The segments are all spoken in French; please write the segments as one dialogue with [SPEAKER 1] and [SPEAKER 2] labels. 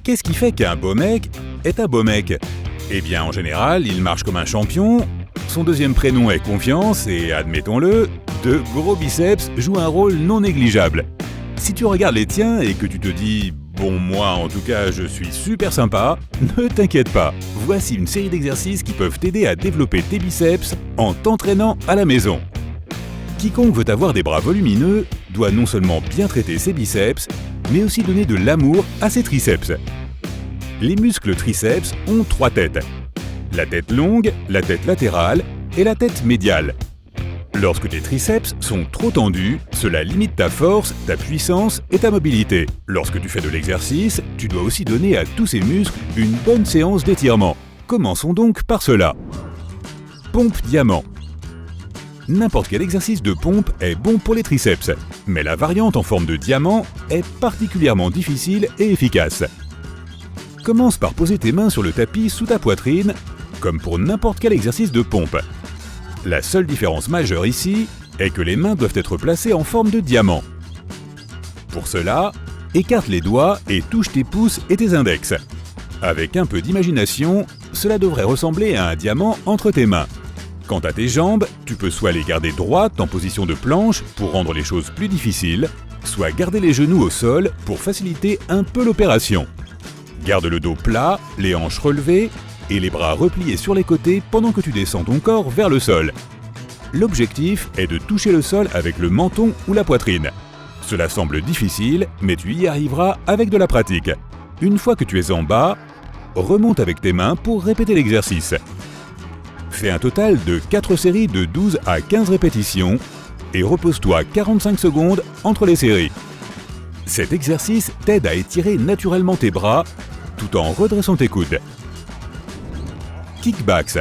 [SPEAKER 1] Qu'est-ce qui fait qu'un beau mec est un beau mec? Eh bien, en général, il marche comme un champion, son deuxième prénom est confiance et, admettons-le, de gros biceps jouent un rôle non négligeable. Si tu regardes les tiens et que tu te dis « Bon, moi, en tout cas, je suis super sympa », ne t'inquiète pas. Voici une série d'exercices qui peuvent t'aider à développer tes biceps en t'entraînant à la maison. Quiconque veut avoir des bras volumineux doit non seulement bien traiter ses biceps, mais aussi donner de l'amour à ses triceps. Les muscles triceps ont 3 têtes. La tête longue, la tête latérale et la tête médiale. Lorsque tes triceps sont trop tendus, cela limite ta force, ta puissance et ta mobilité. Lorsque tu fais de l'exercice, tu dois aussi donner à tous ces muscles une bonne séance d'étirement. Commençons donc par cela. Pompe diamant. N'importe quel exercice de pompe est bon pour les triceps, mais la variante en forme de diamant est particulièrement difficile et efficace. Commence par poser tes mains sur le tapis sous ta poitrine, comme pour n'importe quel exercice de pompe. La seule différence majeure ici est que les mains doivent être placées en forme de diamant. Pour cela, écarte les doigts et touche tes pouces et tes index. Avec un peu d'imagination, cela devrait ressembler à un diamant entre tes mains. Quant à tes jambes, tu peux soit les garder droites en position de planche pour rendre les choses plus difficiles, soit garder les genoux au sol pour faciliter un peu l'opération. Garde le dos plat, les hanches relevées et les bras repliés sur les côtés pendant que tu descends ton corps vers le sol. L'objectif est de toucher le sol avec le menton ou la poitrine. Cela semble difficile, mais tu y arriveras avec de la pratique. Une fois que tu es en bas, remonte avec tes mains pour répéter l'exercice. Fais un total de 4 séries de 12 à 15 répétitions et repose-toi 45 secondes entre les séries. Cet exercice t'aide à étirer naturellement tes bras tout en redressant tes coudes. Kickbacks.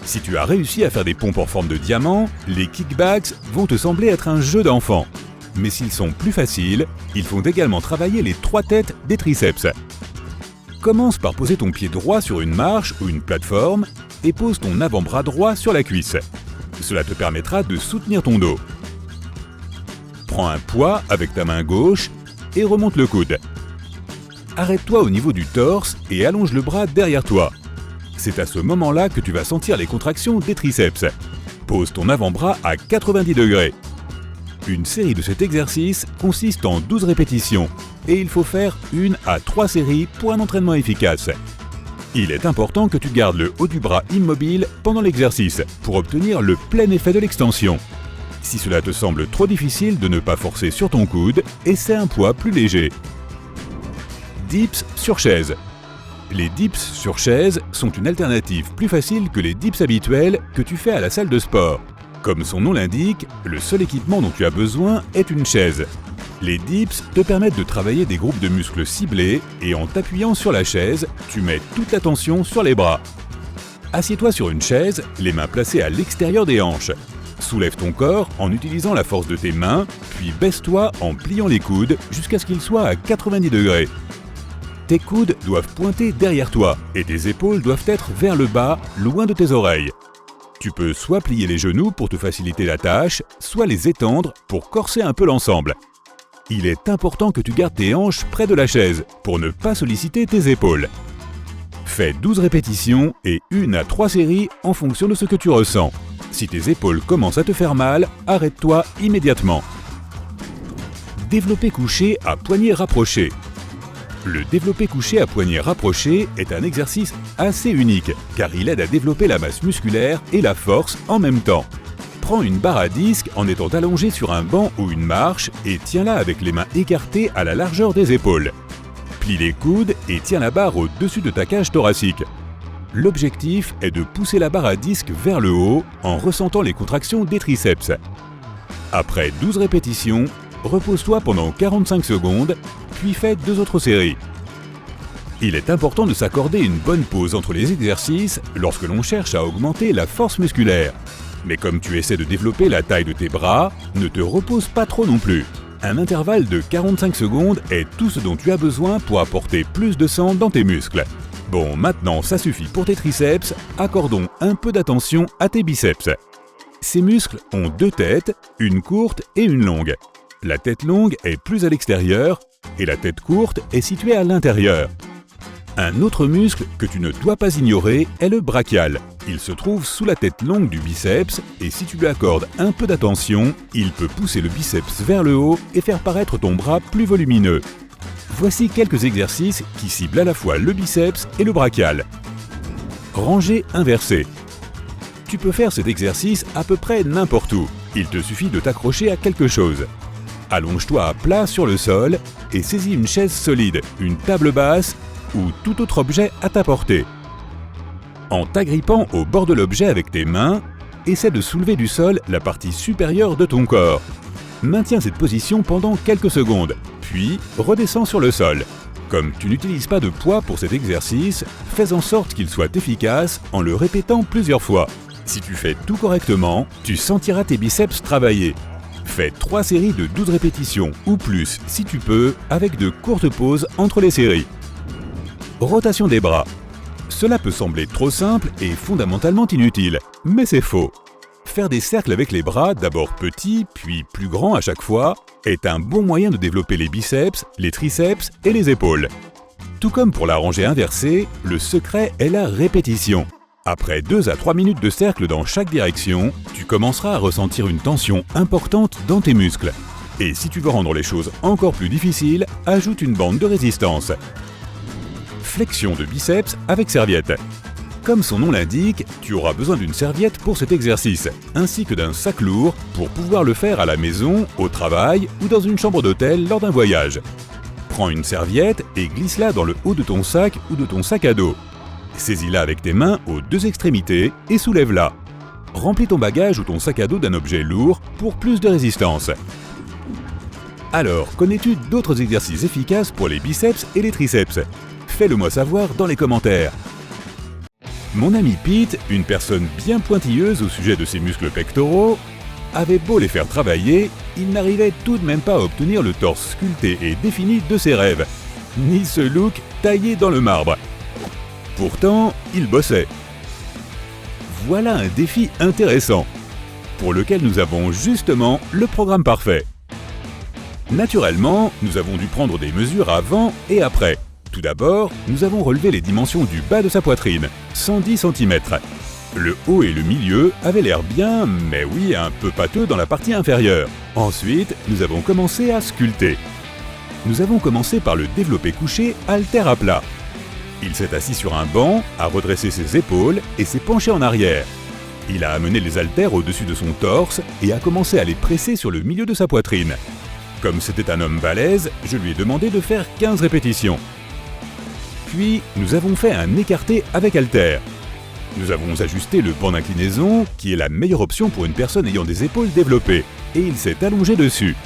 [SPEAKER 1] Si tu as réussi à faire des pompes en forme de diamant, les kickbacks vont te sembler être un jeu d'enfant. Mais s'ils sont plus faciles, ils font également travailler les 3 têtes des triceps. Commence par poser ton pied droit sur une marche ou une plateforme et pose ton avant-bras droit sur la cuisse. Cela te permettra de soutenir ton dos. Prends un poids avec ta main gauche et remonte le coude. Arrête-toi au niveau du torse et allonge le bras derrière toi. C'est à ce moment-là que tu vas sentir les contractions des triceps. Pose ton avant-bras à 90 degrés. Une série de cet exercice consiste en 12 répétitions et il faut faire 1 à 3 séries pour un entraînement efficace. Il est important que tu gardes le haut du bras immobile pendant l'exercice pour obtenir le plein effet de l'extension. Si cela te semble trop difficile de ne pas forcer sur ton coude, essaie un poids plus léger. Dips sur chaise. Les dips sur chaise sont une alternative plus facile que les dips habituels que tu fais à la salle de sport. Comme son nom l'indique, le seul équipement dont tu as besoin est une chaise. Les dips te permettent de travailler des groupes de muscles ciblés et en t'appuyant sur la chaise, tu mets toute la tension sur les bras. Assieds-toi sur une chaise, les mains placées à l'extérieur des hanches. Soulève ton corps en utilisant la force de tes mains, puis baisse-toi en pliant les coudes jusqu'à ce qu'ils soient à 90 degrés. Tes coudes doivent pointer derrière toi et tes épaules doivent être vers le bas, loin de tes oreilles. Tu peux soit plier les genoux pour te faciliter la tâche, soit les étendre pour corser un peu l'ensemble. Il est important que tu gardes tes hanches près de la chaise pour ne pas solliciter tes épaules. Fais 12 répétitions et 1 à 3 séries en fonction de ce que tu ressens. Si tes épaules commencent à te faire mal, arrête-toi immédiatement. Développé couché à poignets rapprochés. Le développé couché à poignets rapprochés est un exercice assez unique car il aide à développer la masse musculaire et la force en même temps. Prends une barre à disque en étant allongé sur un banc ou une marche et tiens-la avec les mains écartées à la largeur des épaules. Plie les coudes et tiens la barre au-dessus de ta cage thoracique. L'objectif est de pousser la barre à disque vers le haut en ressentant les contractions des triceps. Après 12 répétitions, repose-toi pendant 45 secondes, puis fais 2 autres séries. Il est important de s'accorder une bonne pause entre les exercices lorsque l'on cherche à augmenter la force musculaire. Mais comme tu essaies de développer la taille de tes bras, ne te repose pas trop non plus. Un intervalle de 45 secondes est tout ce dont tu as besoin pour apporter plus de sang dans tes muscles. Bon, maintenant ça suffit pour tes triceps, accordons un peu d'attention à tes biceps. Ces muscles ont 2 têtes, une courte et une longue. La tête longue est plus à l'extérieur et la tête courte est située à l'intérieur. Un autre muscle que tu ne dois pas ignorer est le brachial. Il se trouve sous la tête longue du biceps et si tu lui accordes un peu d'attention, il peut pousser le biceps vers le haut et faire paraître ton bras plus volumineux. Voici quelques exercices qui ciblent à la fois le biceps et le brachial. Rangée inversée. Tu peux faire cet exercice à peu près n'importe où. Il te suffit de t'accrocher à quelque chose. Allonge-toi à plat sur le sol et saisis une chaise solide, une table basse ou tout autre objet à ta portée. En t'agrippant au bord de l'objet avec tes mains, essaie de soulever du sol la partie supérieure de ton corps. Maintiens cette position pendant quelques secondes, puis redescends sur le sol. Comme tu n'utilises pas de poids pour cet exercice, fais en sorte qu'il soit efficace en le répétant plusieurs fois. Si tu fais tout correctement, tu sentiras tes biceps travailler. Fais 3 séries de 12 répétitions ou plus si tu peux, avec de courtes pauses entre les séries. Rotation des bras. Cela peut sembler trop simple et fondamentalement inutile, mais c'est faux. Faire des cercles avec les bras, d'abord petits, puis plus grands à chaque fois, est un bon moyen de développer les biceps, les triceps et les épaules. Tout comme pour la rangée inversée, le secret est la répétition. Après 2 à 3 minutes de cercle dans chaque direction, tu commenceras à ressentir une tension importante dans tes muscles. Et si tu veux rendre les choses encore plus difficiles, ajoute une bande de résistance. Flexion de biceps avec serviette. Comme son nom l'indique, tu auras besoin d'une serviette pour cet exercice, ainsi que d'un sac lourd pour pouvoir le faire à la maison, au travail ou dans une chambre d'hôtel lors d'un voyage. Prends une serviette et glisse-la dans le haut de ton sac ou de ton sac à dos. Saisis-la avec tes mains aux 2 extrémités et soulève-la. Remplis ton bagage ou ton sac à dos d'un objet lourd pour plus de résistance. Alors, connais-tu d'autres exercices efficaces pour les biceps et les triceps ? Fais-le-moi savoir dans les commentaires. Mon ami Pete, une personne bien pointilleuse au sujet de ses muscles pectoraux, avait beau les faire travailler, il n'arrivait tout de même pas à obtenir le torse sculpté et défini de ses rêves, ni ce look taillé dans le marbre. Pourtant, il bossait. Voilà un défi intéressant, pour lequel nous avons justement le programme parfait. Naturellement, nous avons dû prendre des mesures avant et après. Tout d'abord, nous avons relevé les dimensions du bas de sa poitrine, 110 cm. Le haut et le milieu avaient l'air bien, mais oui, un peu pâteux dans la partie inférieure. Ensuite, nous avons commencé à sculpter. Nous avons commencé par le développé couché haltère à plat. Il s'est assis sur un banc, a redressé ses épaules et s'est penché en arrière. Il a amené les haltères au-dessus de son torse et a commencé à les presser sur le milieu de sa poitrine. Comme c'était un homme balèze, je lui ai demandé de faire 15 répétitions. Puis, nous avons fait un écarté avec haltère. Nous avons ajusté le banc d'inclinaison, qui est la meilleure option pour une personne ayant des épaules développées, et il s'est allongé dessus.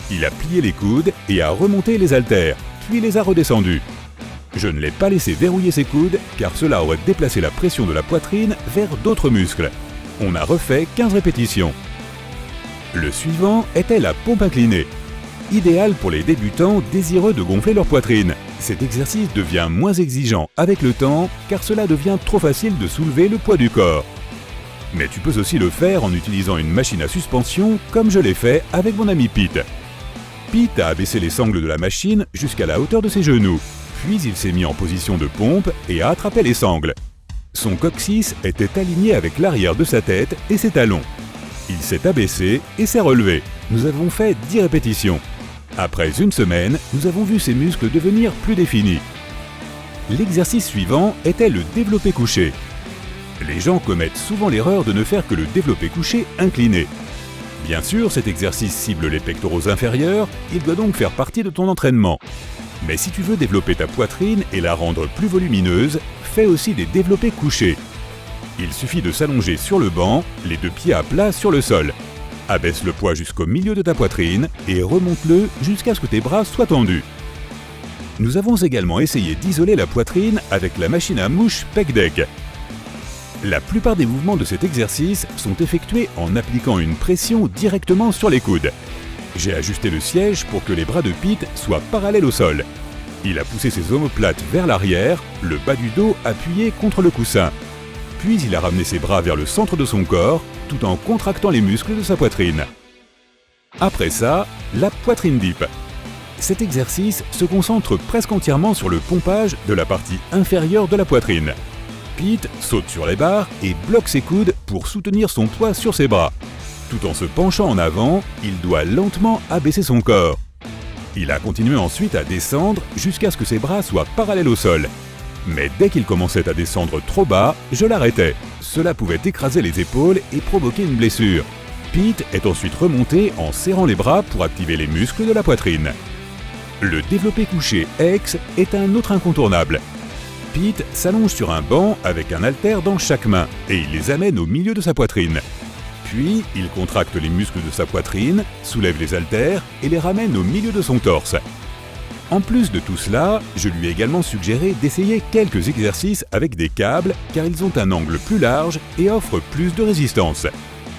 [SPEAKER 1] Il a plié les coudes et a remonté les haltères, puis les a redescendus. Je ne l'ai pas laissé verrouiller ses coudes, car cela aurait déplacé la pression de la poitrine vers d'autres muscles. On a refait 15 répétitions. Le suivant était la pompe inclinée. Idéal pour les débutants désireux de gonfler leur poitrine. Cet exercice devient moins exigeant avec le temps car cela devient trop facile de soulever le poids du corps. Mais tu peux aussi le faire en utilisant une machine à suspension comme je l'ai fait avec mon ami Pete. Pete a abaissé les sangles de la machine jusqu'à la hauteur de ses genoux, puis il s'est mis en position de pompe et a attrapé les sangles. Son coccyx était aligné avec l'arrière de sa tête et ses talons. Il s'est abaissé et s'est relevé. Nous avons fait 10 répétitions. Après une semaine, nous avons vu ses muscles devenir plus définis. L'exercice suivant était le développé couché. Les gens commettent souvent l'erreur de ne faire que le développé couché incliné. Bien sûr, cet exercice cible les pectoraux inférieurs, il doit donc faire partie de ton entraînement. Mais si tu veux développer ta poitrine et la rendre plus volumineuse, fais aussi des développés couchés. Il suffit de s'allonger sur le banc, les 2 pieds à plat sur le sol. Abaisse le poids jusqu'au milieu de ta poitrine et remonte-le jusqu'à ce que tes bras soient tendus. Nous avons également essayé d'isoler la poitrine avec la machine à mouche Pec Deck. La plupart des mouvements de cet exercice sont effectués en appliquant une pression directement sur les coudes. J'ai ajusté le siège pour que les bras de Pete soient parallèles au sol. Il a poussé ses omoplates vers l'arrière, le bas du dos appuyé contre le coussin. Puis il a ramené ses bras vers le centre de son corps, tout en contractant les muscles de sa poitrine. Après ça, la poitrine dip. Cet exercice se concentre presque entièrement sur le pompage de la partie inférieure de la poitrine. Pete saute sur les barres et bloque ses coudes pour soutenir son poids sur ses bras. Tout en se penchant en avant, il doit lentement abaisser son corps. Il a continué ensuite à descendre jusqu'à ce que ses bras soient parallèles au sol. Mais dès qu'il commençait à descendre trop bas, je l'arrêtais. Cela pouvait écraser les épaules et provoquer une blessure. Pete est ensuite remonté en serrant les bras pour activer les muscles de la poitrine. Le développé couché X est un autre incontournable. Pete s'allonge sur un banc avec un haltère dans chaque main et il les amène au milieu de sa poitrine. Puis, il contracte les muscles de sa poitrine, soulève les haltères et les ramène au milieu de son torse. En plus de tout cela, je lui ai également suggéré d'essayer quelques exercices avec des câbles car ils ont un angle plus large et offrent plus de résistance.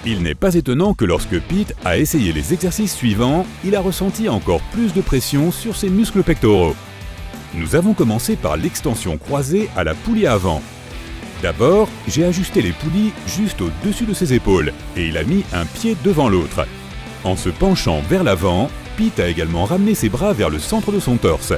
[SPEAKER 1] Il n'est pas étonnant que lorsque Pete a essayé les exercices suivants, il a ressenti encore plus de pression sur ses muscles pectoraux. Nous avons commencé par l'extension croisée à la poulie avant. D'abord, j'ai ajusté les poulies juste au-dessus de ses épaules et il a mis un pied devant l'autre. En se penchant vers l'avant, Pete a également ramené ses bras vers le centre de son torse.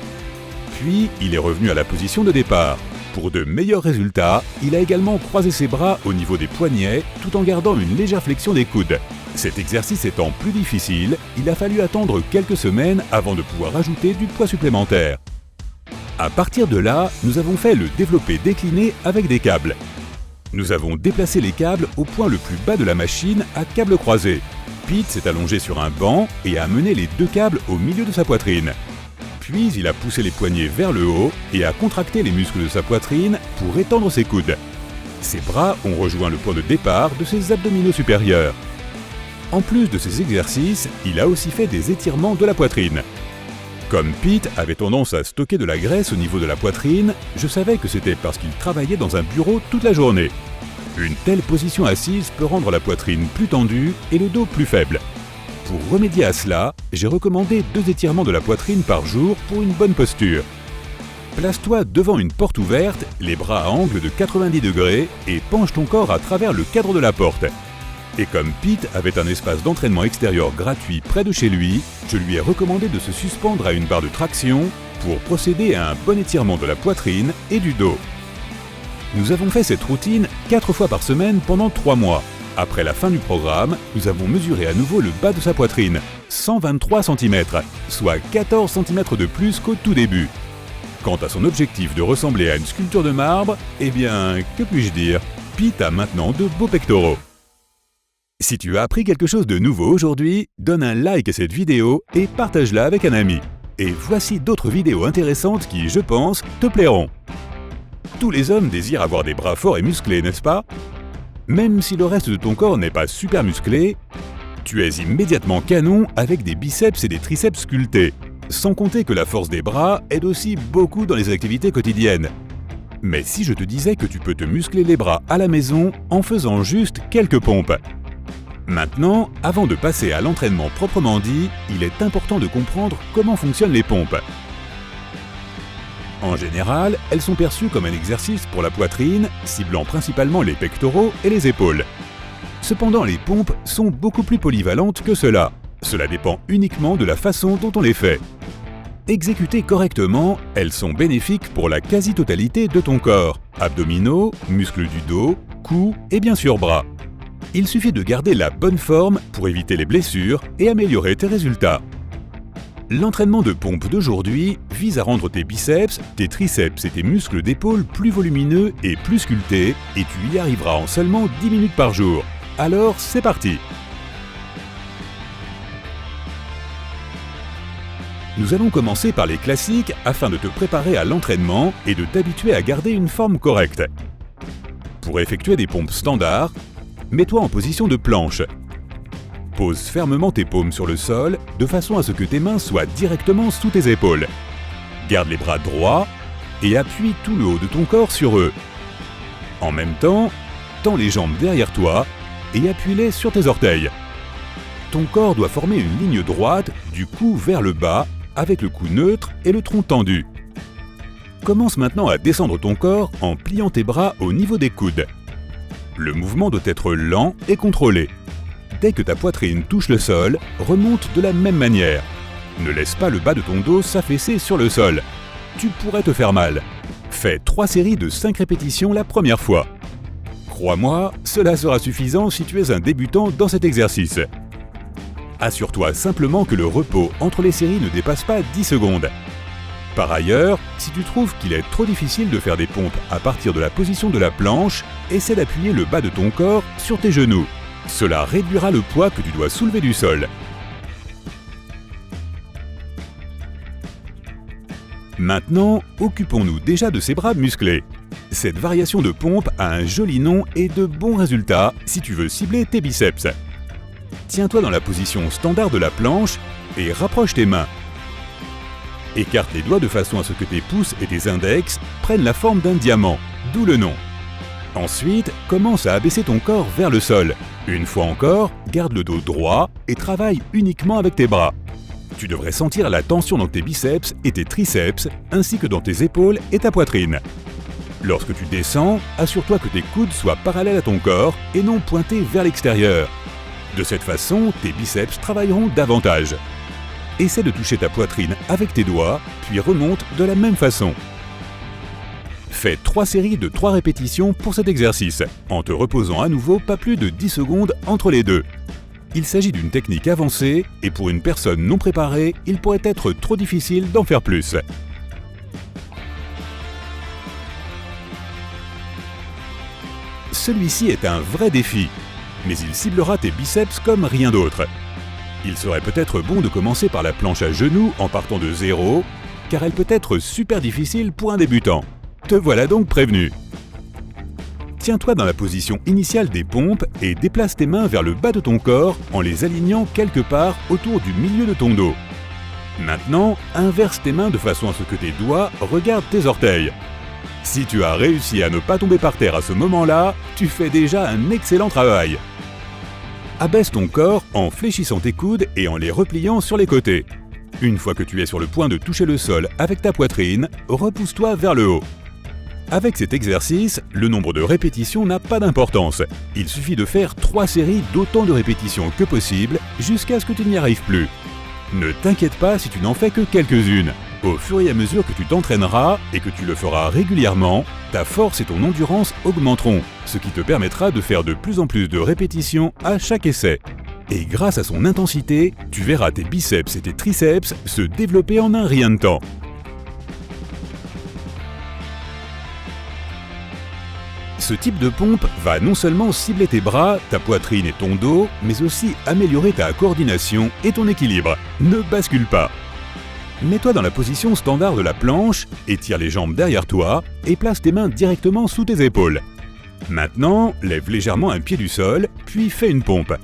[SPEAKER 1] Puis, il est revenu à la position de départ. Pour de meilleurs résultats, il a également croisé ses bras au niveau des poignets tout en gardant une légère flexion des coudes. Cet exercice étant plus difficile, il a fallu attendre quelques semaines avant de pouvoir ajouter du poids supplémentaire. À partir de là, nous avons fait le développé décliné avec des câbles. Nous avons déplacé les câbles au point le plus bas de la machine à câbles croisés. Pete s'est allongé sur un banc et a amené les deux câbles au milieu de sa poitrine. Puis il a poussé les poignets vers le haut et a contracté les muscles de sa poitrine pour étendre ses coudes. Ses bras ont rejoint le point de départ de ses abdominaux supérieurs. En plus de ces exercices, il a aussi fait des étirements de la poitrine. Comme Pete avait tendance à stocker de la graisse au niveau de la poitrine, je savais que c'était parce qu'il travaillait dans un bureau toute la journée. Une telle position assise peut rendre la poitrine plus tendue et le dos plus faible. Pour remédier à cela, j'ai recommandé 2 étirements de la poitrine par jour pour une bonne posture. Place-toi devant une porte ouverte, les bras à angle de 90 degrés et penche ton corps à travers le cadre de la porte. Et comme Pete avait un espace d'entraînement extérieur gratuit près de chez lui, je lui ai recommandé de se suspendre à une barre de traction pour procéder à un bon étirement de la poitrine et du dos. Nous avons fait cette routine 4 fois par semaine pendant 3 mois. Après la fin du programme, nous avons mesuré à nouveau le bas de sa poitrine, 123 cm, soit 14 cm de plus qu'au tout début. Quant à son objectif de ressembler à une sculpture de marbre, eh bien, que puis-je dire, Pete a maintenant de beaux pectoraux. Si tu as appris quelque chose de nouveau aujourd'hui, donne un like à cette vidéo et partage-la avec un ami. Et voici d'autres vidéos intéressantes qui, je pense, te plairont. Tous les hommes désirent avoir des bras forts et musclés, n'est-ce pas? Même si le reste de ton corps n'est pas super musclé, tu es immédiatement canon avec des biceps et des triceps sculptés. Sans compter que la force des bras aide aussi beaucoup dans les activités quotidiennes. Mais si je te disais que tu peux te muscler les bras à la maison en faisant juste quelques pompes? Maintenant, avant de passer à l'entraînement proprement dit, il est important de comprendre comment fonctionnent les pompes. En général, elles sont perçues comme un exercice pour la poitrine, ciblant principalement les pectoraux et les épaules. Cependant, les pompes sont beaucoup plus polyvalentes que cela. Cela dépend uniquement de la façon dont on les fait. Exécutées correctement, elles sont bénéfiques pour la quasi-totalité de ton corps, abdominaux, muscles du dos, cou et bien sûr bras. Il suffit de garder la bonne forme pour éviter les blessures et améliorer tes résultats. L'entraînement de pompe d'aujourd'hui vise à rendre tes biceps, tes triceps et tes muscles d'épaule plus volumineux et plus sculptés et tu y arriveras en seulement 10 minutes par jour. Alors c'est parti! Nous allons commencer par les classiques afin de te préparer à l'entraînement et de t'habituer à garder une forme correcte. Pour effectuer des pompes standards, mets-toi en position de planche. Pose fermement tes paumes sur le sol de façon à ce que tes mains soient directement sous tes épaules. Garde les bras droits et appuie tout le haut de ton corps sur eux. En même temps, tends les jambes derrière toi et appuie-les sur tes orteils. Ton corps doit former une ligne droite du cou vers le bas avec le cou neutre et le tronc tendu. Commence maintenant à descendre ton corps en pliant tes bras au niveau des coudes. Le mouvement doit être lent et contrôlé. Dès que ta poitrine touche le sol, remonte de la même manière. Ne laisse pas le bas de ton dos s'affaisser sur le sol. Tu pourrais te faire mal. Fais 3 séries de 5 répétitions la première fois. Crois-moi, cela sera suffisant si tu es un débutant dans cet exercice. Assure-toi simplement que le repos entre les séries ne dépasse pas 10 secondes. Par ailleurs, si tu trouves qu'il est trop difficile de faire des pompes à partir de la position de la planche, essaie d'appuyer le bas de ton corps sur tes genoux. Cela réduira le poids que tu dois soulever du sol. Maintenant, occupons-nous déjà de ces bras musclés. Cette variation de pompe a un joli nom et de bons résultats si tu veux cibler tes biceps. Tiens-toi dans la position standard de la planche et rapproche tes mains. Écarte les doigts de façon à ce que tes pouces et tes index prennent la forme d'un diamant, d'où le nom. Ensuite, commence à abaisser ton corps vers le sol. Une fois encore, garde le dos droit et travaille uniquement avec tes bras. Tu devrais sentir la tension dans tes biceps et tes triceps, ainsi que dans tes épaules et ta poitrine. Lorsque tu descends, assure-toi que tes coudes soient parallèles à ton corps et non pointés vers l'extérieur. De cette façon, tes biceps travailleront davantage. Essaie de toucher ta poitrine avec tes doigts, puis remonte de la même façon. Fais 3 séries de 3 répétitions pour cet exercice, en te reposant à nouveau pas plus de 10 secondes entre les deux. Il s'agit d'une technique avancée et pour une personne non préparée, il pourrait être trop difficile d'en faire plus. Celui-ci est un vrai défi, mais il ciblera tes biceps comme rien d'autre. Il serait peut-être bon de commencer par la planche à genoux en partant de 0, car elle peut être super difficile pour un débutant. Te voilà donc prévenu. Tiens-toi dans la position initiale des pompes et déplace tes mains vers le bas de ton corps en les alignant quelque part autour du milieu de ton dos. Maintenant, inverse tes mains de façon à ce que tes doigts regardent tes orteils. Si tu as réussi à ne pas tomber par terre à ce moment-là, tu fais déjà un excellent travail. Abaisse ton corps en fléchissant tes coudes et en les repliant sur les côtés. Une fois que tu es sur le point de toucher le sol avec ta poitrine, repousse-toi vers le haut. Avec cet exercice, le nombre de répétitions n'a pas d'importance. Il suffit de faire 3 séries d'autant de répétitions que possible jusqu'à ce que tu n'y arrives plus. Ne t'inquiète pas si tu n'en fais que quelques-unes. Au fur et à mesure que tu t'entraîneras et que tu le feras régulièrement, ta force et ton endurance augmenteront, ce qui te permettra de faire de plus en plus de répétitions à chaque essai. Et grâce à son intensité, tu verras tes biceps et tes triceps se développer en un rien de temps. Ce type de pompe va non seulement cibler tes bras, ta poitrine et ton dos, mais aussi améliorer ta coordination et ton équilibre. Ne bascule pas. Mets-toi dans la position standard de la planche, étire les jambes derrière toi et place tes mains directement sous tes épaules. Maintenant, lève légèrement un pied du sol, puis fais une pompe.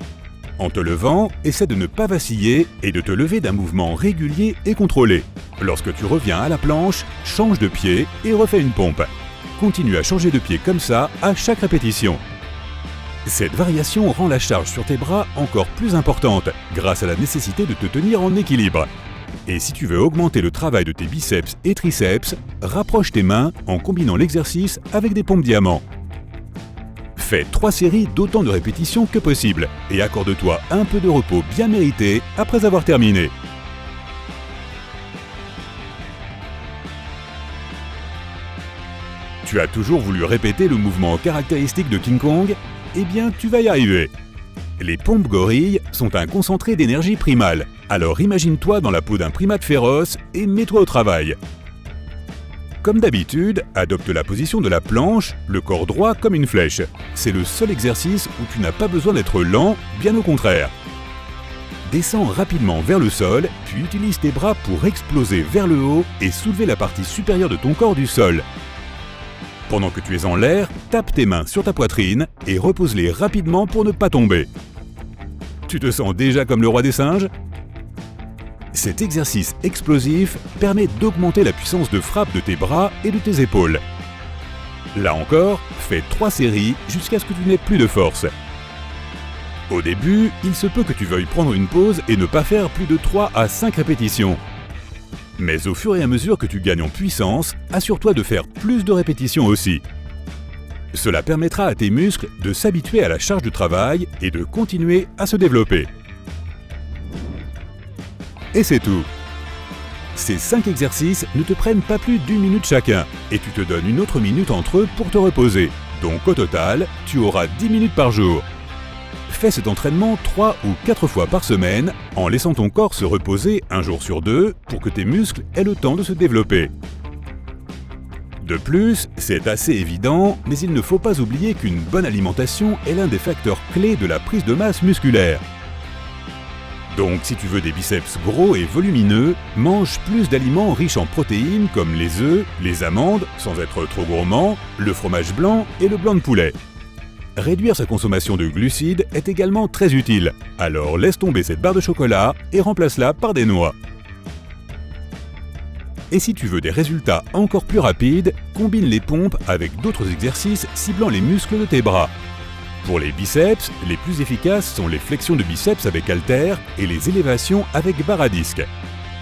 [SPEAKER 1] En te levant, essaie de ne pas vaciller et de te lever d'un mouvement régulier et contrôlé. Lorsque tu reviens à la planche, change de pied et refais une pompe. Continue à changer de pied comme ça à chaque répétition. Cette variation rend la charge sur tes bras encore plus importante grâce à la nécessité de te tenir en équilibre. Et si tu veux augmenter le travail de tes biceps et triceps, rapproche tes mains en combinant l'exercice avec des pompes diamants. Fais 3 séries d'autant de répétitions que possible et accorde-toi un peu de repos bien mérité après avoir terminé. Tu as toujours voulu répéter le mouvement caractéristique de King Kong? Eh bien, tu vas y arriver. Les pompes gorilles sont un concentré d'énergie primale. Alors imagine-toi dans la peau d'un primate féroce et mets-toi au travail. Comme d'habitude, adopte la position de la planche, le corps droit comme une flèche. C'est le seul exercice où tu n'as pas besoin d'être lent, bien au contraire. Descends rapidement vers le sol, puis utilise tes bras pour exploser vers le haut et soulever la partie supérieure de ton corps du sol. Pendant que tu es en l'air, tape tes mains sur ta poitrine et repose-les rapidement pour ne pas tomber. Tu te sens déjà comme le roi des singes? Cet exercice explosif permet d'augmenter la puissance de frappe de tes bras et de tes épaules. Là encore, fais 3 séries jusqu'à ce que tu n'aies plus de force. Au début, il se peut que tu veuilles prendre une pause et ne pas faire plus de 3 à 5 répétitions. Mais au fur et à mesure que tu gagnes en puissance, assure-toi de faire plus de répétitions aussi. Cela permettra à tes muscles de s'habituer à la charge de travail et de continuer à se développer. Et c'est tout. Ces 5 exercices ne te prennent pas plus d'1 minute chacun et tu te donnes une autre minute entre eux pour te reposer. Donc au total, tu auras 10 minutes par jour. Fais cet entraînement 3 ou 4 fois par semaine en laissant ton corps se reposer un jour sur 2 pour que tes muscles aient le temps de se développer. De plus, c'est assez évident, mais il ne faut pas oublier qu'une bonne alimentation est l'un des facteurs clés de la prise de masse musculaire. Donc si tu veux des biceps gros et volumineux, mange plus d'aliments riches en protéines comme les œufs, les amandes, sans être trop gourmand, le fromage blanc et le blanc de poulet. Réduire sa consommation de glucides est également très utile, alors laisse tomber cette barre de chocolat et remplace-la par des noix. Et si tu veux des résultats encore plus rapides, combine les pompes avec d'autres exercices ciblant les muscles de tes bras. Pour les biceps, les plus efficaces sont les flexions de biceps avec haltères et les élévations avec barre à disque.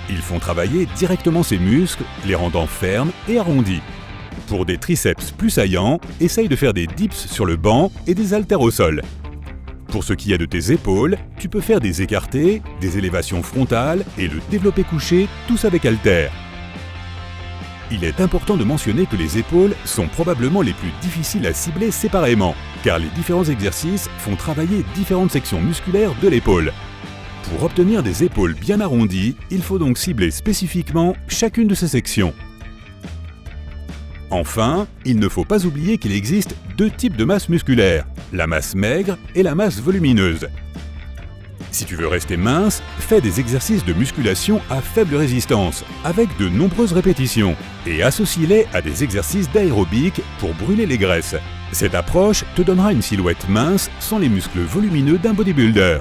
[SPEAKER 1] Ils font travailler directement ces muscles, les rendant fermes et arrondis. Pour des triceps plus saillants, essaye de faire des dips sur le banc et des haltères au sol. Pour ce qui est de tes épaules, tu peux faire des écartés, des élévations frontales et le développé couché, tous avec haltères. Il est important de mentionner que les épaules sont probablement les plus difficiles à cibler séparément, car les différents exercices font travailler différentes sections musculaires de l'épaule. Pour obtenir des épaules bien arrondies, il faut donc cibler spécifiquement chacune de ces sections. Enfin, il ne faut pas oublier qu'il existe 2 types de masse musculaire, la masse maigre et la masse volumineuse. Si tu veux rester mince, fais des exercices de musculation à faible résistance, avec de nombreuses répétitions, et associe-les à des exercices d'aérobic pour brûler les graisses. Cette approche te donnera une silhouette mince sans les muscles volumineux d'un bodybuilder.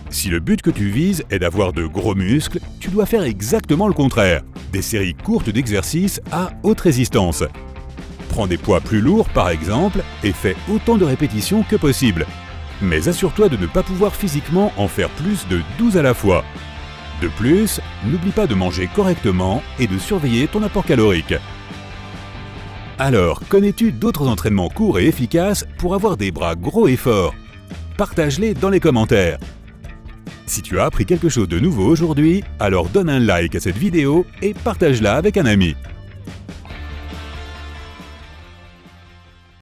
[SPEAKER 1] Si le but que tu vises est d'avoir de gros muscles, tu dois faire exactement le contraire, des séries courtes d'exercices à haute résistance. Prends des poids plus lourds par exemple et fais autant de répétitions que possible. Mais assure-toi de ne pas pouvoir physiquement en faire plus de 12 à la fois. De plus, n'oublie pas de manger correctement et de surveiller ton apport calorique. Alors, connais-tu d'autres entraînements courts et efficaces pour avoir des bras gros et forts? Partage-les dans les commentaires. Si tu as appris quelque chose de nouveau aujourd'hui, alors donne un like à cette vidéo et partage-la avec un ami.